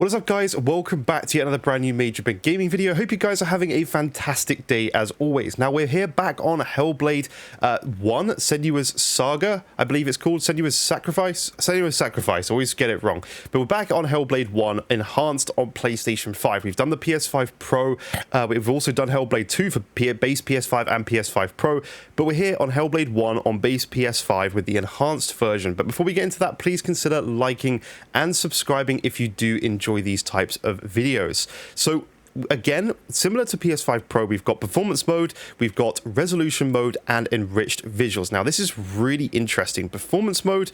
What is up, guys? Welcome back to yet another brand new Major Big Gaming video. Hope you guys are having a fantastic day as always. Now we're here back on Hellblade 1, Senua's Saga, I believe it's called, Senua's Sacrifice, always get it wrong. But we're back on Hellblade 1, enhanced on PlayStation 5. We've done the PS5 Pro, we've also done Hellblade 2 for base PS5 and PS5 Pro, but we're here on Hellblade 1 on base PS5 with the enhanced version. But before we get into that, please consider liking and subscribing if you do enjoy these types of videos. So again, similar to PS5 Pro, we've got performance mode, we've got resolution mode, and enriched visuals. Now this is really interesting. Performance mode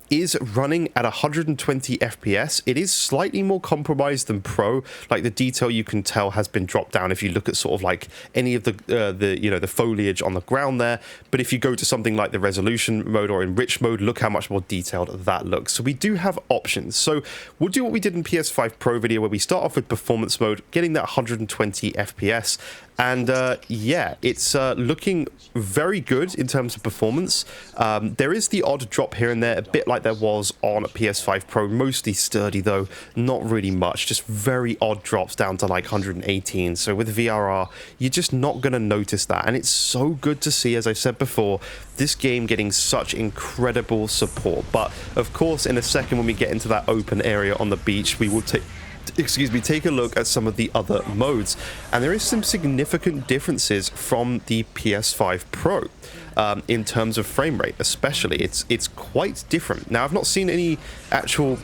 is running at 120 FPS. It is slightly more compromised than Pro. Like, the detail you can tell has been dropped down if you look at sort of like any of the foliage on the ground there. But if you go to something like the resolution mode or enriched mode, look how much more detailed that looks. So we do have options. So we'll do what we did in PS5 Pro video, where we start off with performance mode, getting that 120 FPS. And yeah, it's looking very good in terms of performance. There is the odd drop here and there, a bit like there was on PS5 Pro, mostly sturdy though, not really much, just very odd drops down to like 118. So with VRR, you're just not going to notice that. And it's so good to see, as I said before, this game getting such incredible support. But of course, in a second, when we get into that open area on the beach, we will take a look at some of the other modes, and there is some significant differences from the PS5 Pro in terms of frame rate. Especially, it's quite different. Now, I've not seen any actual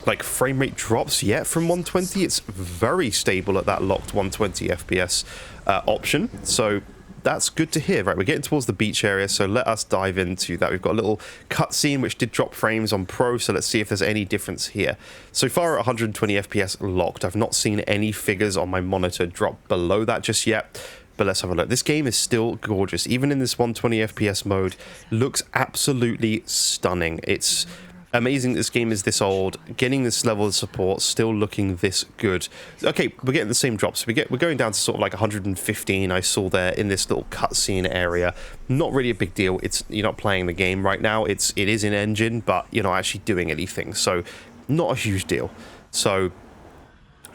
like frame rate drops yet from 120. It's very stable at that locked 120 FPS option, so that's good to hear. Right, we're getting towards the beach area, so let us dive into that. We've got a little cutscene which did drop frames on Pro, so let's see if there's any difference here. So far at 120 FPS locked. I've not seen any figures on my monitor drop below that just yet, but let's have a look. This game is still gorgeous, even in this 120 FPS mode. Looks absolutely stunning. It's amazing this game is this old, getting this level of support, still looking this good. Okay, we're getting the same drops. We're going down to sort of like 115 I saw there in this little cutscene area. Not really a big deal. You're not playing the game right now. It is in engine, but you're not actually doing anything, so not a huge deal. So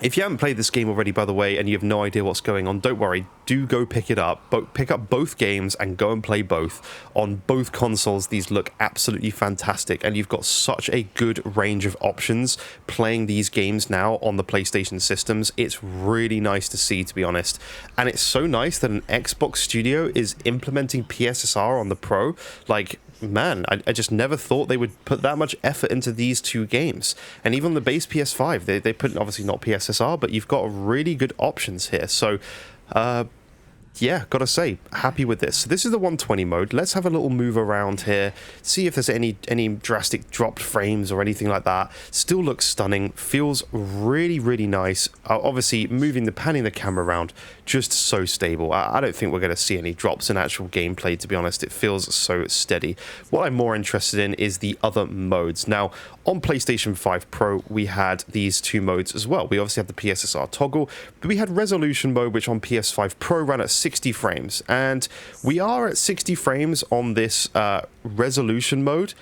if you haven't played this game already, by the way, and you have no idea what's going on, don't worry. Do go pick it up. Pick up both games and go and play both. On both consoles, these look absolutely fantastic, and you've got such a good range of options playing these games now on the PlayStation systems. It's really nice to see, to be honest. And it's so nice that an Xbox studio is implementing PSSR on the Pro. Like, man, I just never thought they would put that much effort into these two games. And even on the base PS5, they put, obviously not PSSR, but you've got really good options here. So yeah, gotta say, happy with this. So this is the 120 mode. Let's have a little move around here, see if there's any drastic dropped frames or anything like that. Still looks stunning, feels really, really nice. Obviously, panning the camera around, just so stable. I don't think we're going to see any drops in actual gameplay, to be honest. It feels so steady. What I'm more interested in is the other modes. Now, on PlayStation 5 Pro, we had these two modes as well. We obviously had the PSSR toggle, but we had resolution mode, which on PS5 Pro ran at 60 frames. And we are at 60 frames on this resolution mode.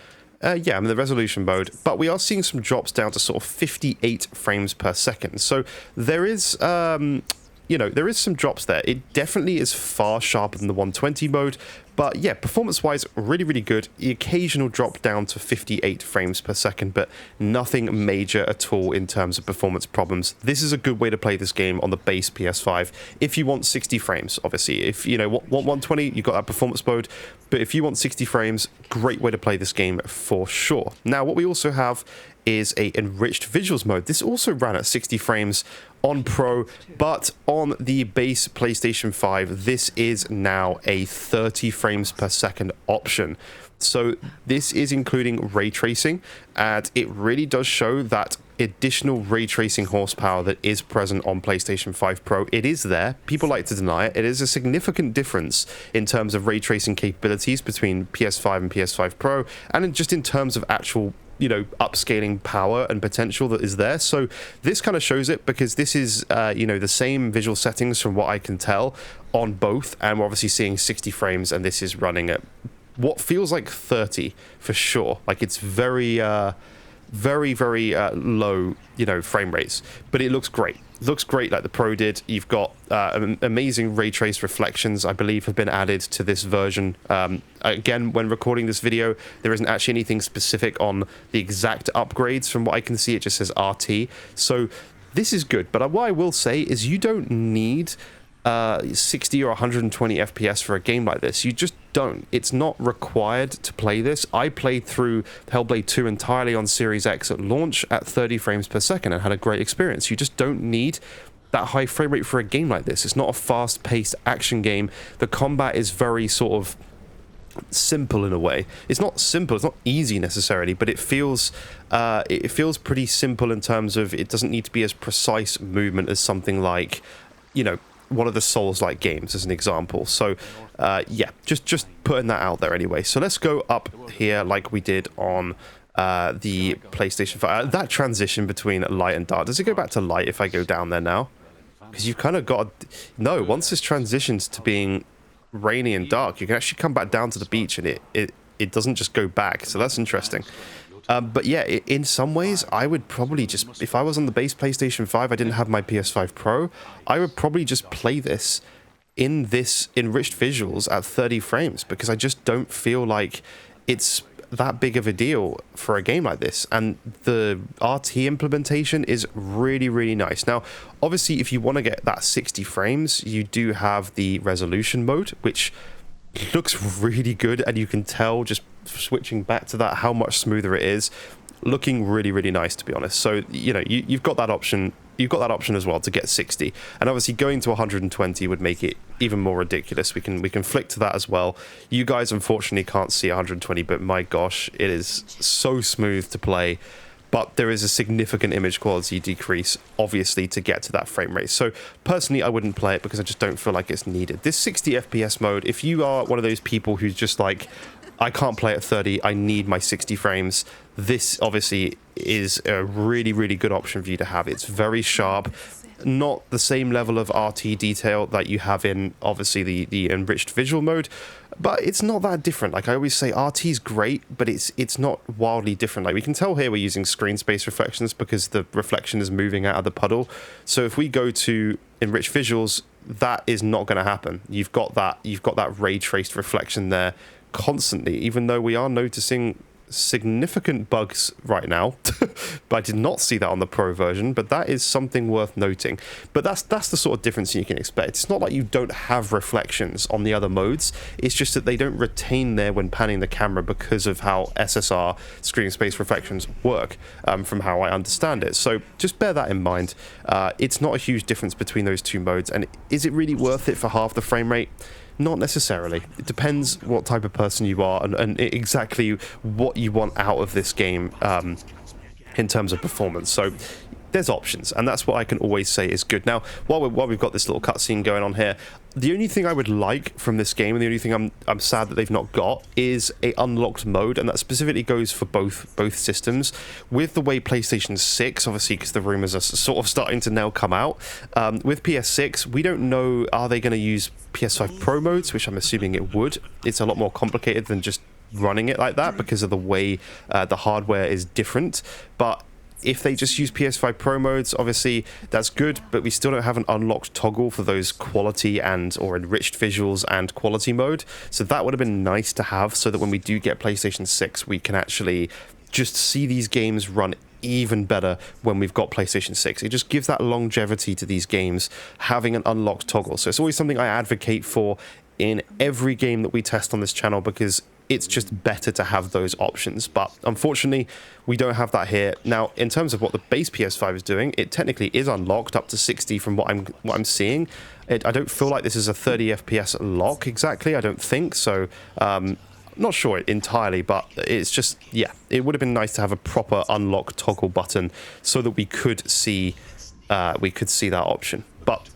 Yeah, I'm in the resolution mode, but we are seeing some drops down to sort of 58 frames per second. So there is there is some drops there. It definitely is far sharper than the 120 mode, but yeah, performance-wise, really, really good. The occasional drop down to 58 frames per second, but nothing major at all in terms of performance problems. This is a good way to play this game on the base PS5 if you want 60 frames, obviously. If you want 120, you've got that performance mode, but if you want 60 frames, great way to play this game for sure. Now, what we also have is a enriched visuals mode. This also ran at 60 frames on Pro, but on the base PlayStation 5, this is now a 30 frames per second option. So this is including ray tracing, and it really does show that additional ray tracing horsepower that is present on PlayStation 5 Pro. It is there. People like to deny it. It is a significant difference in terms of ray tracing capabilities between PS5 and PS5 Pro, and just in terms of actual upscaling power and potential that is there. So this kind of shows it, because this is the same visual settings from what I can tell on both, and we're obviously seeing 60 frames, and this is running at what feels like 30 for sure. Like, it's very very, very low, you know, frame rates, but it looks great. It looks great like the Pro did. You've got amazing ray trace reflections, I believe, have been added to this version. Again, when recording this video, there isn't actually anything specific on the exact upgrades. From what I can see, it just says RT. So this is good, but what I will say is you don't need 60 or 120 FPS for a game like this. You just don't. It's not required to play this. I played through Hellblade 2 entirely on Series X at launch at 30 frames per second and had a great experience. You just don't need that high frame rate for a game like this. It's not a fast-paced action game. The combat is very sort of simple in a way. It's not simple, it's not easy necessarily, but it feels pretty simple in terms of it doesn't need to be as precise movement as something like, you know, one of the Souls-like games as an example. So yeah, just putting that out there anyway. So let's go up here like we did on the PlayStation 5. That transition between light and dark, does it go back to light if I go down there now? Because you've kind of got no, once this transitions to being rainy and dark, you can actually come back down to the beach and it doesn't just go back. So that's interesting. But yeah, in some ways, I would probably just, if I was on the base PlayStation 5, I didn't have my PS5 Pro, I would probably just play this in this enriched visuals at 30 frames, because I just don't feel like it's that big of a deal for a game like this. And the RT implementation is really, really nice. Now, obviously, if you want to get that 60 frames, you do have the resolution mode, which looks really good, and you can tell just switching back to that how much smoother it is, looking really, really nice, to be honest. So, you know, you've got that option. You've got that option as well to get 60, and obviously going to 120 would make it even more ridiculous. We can flick to that as well. You guys unfortunately can't see 120, but my gosh, it is so smooth to play. But there is a significant image quality decrease, obviously, to get to that frame rate. So personally, I wouldn't play it because I just don't feel like it's needed. This 60 FPS mode, if you are one of those people who's just like, I can't play at 30, I need my 60 frames, this obviously is a really, really good option for you to have. It's very sharp, not the same level of RT detail that you have in, obviously, the enriched visual mode, but it's not that different. Like I always say, RT is great, but it's not wildly different. Like we can tell here we're using screen space reflections because the reflection is moving out of the puddle. So if we go to enriched visuals, that is not going to happen. You've got that ray traced reflection there constantly, even though we are noticing significant bugs right now. But I did not see that on the Pro version, but that is something worth noting. But that's the sort of difference you can expect. It's not like you don't have reflections on the other modes, it's just that they don't retain there when panning the camera because of how SSR, screen space reflections, work, from how I understand it. So just bear that in mind. It's not a huge difference between those two modes, and is it really worth it for half the frame rate? Not necessarily. It depends what type of person you are and exactly what you want out of this game in terms of performance. So there's options, and that's what I can always say is good. Now, while we've got this little cutscene going on here, the only thing I would like from this game, and the only thing I'm sad that they've not got, is a unlocked mode, and that specifically goes for both systems. With the way PlayStation 6, obviously, because the rumors are sort of starting to now come out, with PS6, we don't know, are they going to use PS5 Pro modes, which I'm assuming it would. It's a lot more complicated than just running it like that because of the way the hardware is different. But if they just use PS5 Pro modes, obviously that's good, but we still don't have an unlocked toggle for those quality or enriched visuals and quality mode. So that would have been nice to have, so that when we do get PlayStation 6, we can actually just see these games run even better when we've got PlayStation 6. It just gives that longevity to these games, having an unlocked toggle. So it's always something I advocate for in every game that we test on this channel, because it's just better to have those options. But unfortunately, we don't have that here. Now, in terms of what the base PS5 is doing, it technically is unlocked up to 60 from what I'm seeing. I don't feel like this is a 30 FPS lock exactly. I don't think so. Not sure entirely, but it's just, yeah, it would have been nice to have a proper unlock toggle button so that we could see that option. But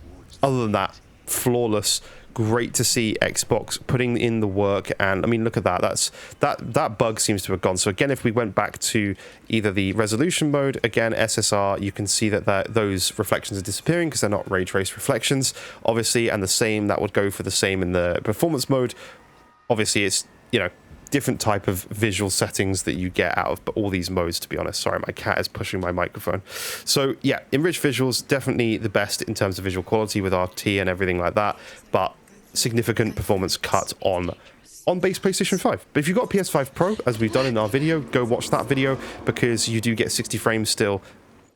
other than that, flawless. Great to see Xbox putting in the work, and I mean, look at that. That bug seems to have gone. So again, if we went back to either the resolution mode, again SSR, you can see that those reflections are disappearing because they're not ray trace reflections, obviously, and that would go for the same in the performance mode. Obviously, it's, you know, different type of visual settings that you get out of all these modes, to be honest. Sorry, my cat is pushing my microphone. So yeah, enriched visuals, definitely the best in terms of visual quality with RT and everything like that, but significant performance cut on base PlayStation 5. But if you've got a PS5 Pro, as we've done in our video, go watch that video, because you do get 60 frames still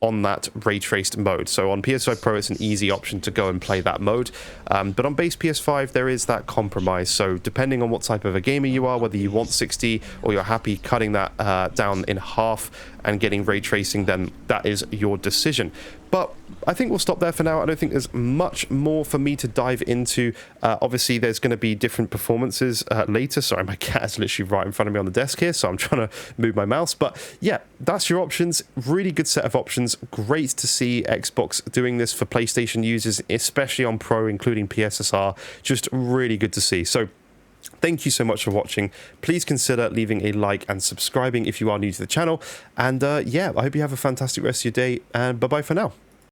on that ray traced mode. So on PS5 Pro, it's an easy option to go and play that mode. But on base PS5, there is that compromise. So depending on what type of a gamer you are, whether you want 60 or you're happy cutting that down in half and getting ray tracing, then that is your decision. But I think we'll stop there for now. I don't think there's much more for me to dive into. Obviously, there's going to be different performances later. Sorry, my cat is literally right in front of me on the desk here, so I'm trying to move my mouse. But yeah, that's your options. Really good set of options. Great to see Xbox doing this for PlayStation users, especially on Pro, including PSSR. Just really good to see. So thank you so much for watching. Please consider leaving a like and subscribing if you are new to the channel. And yeah, I hope you have a fantastic rest of your day, and bye-bye for now.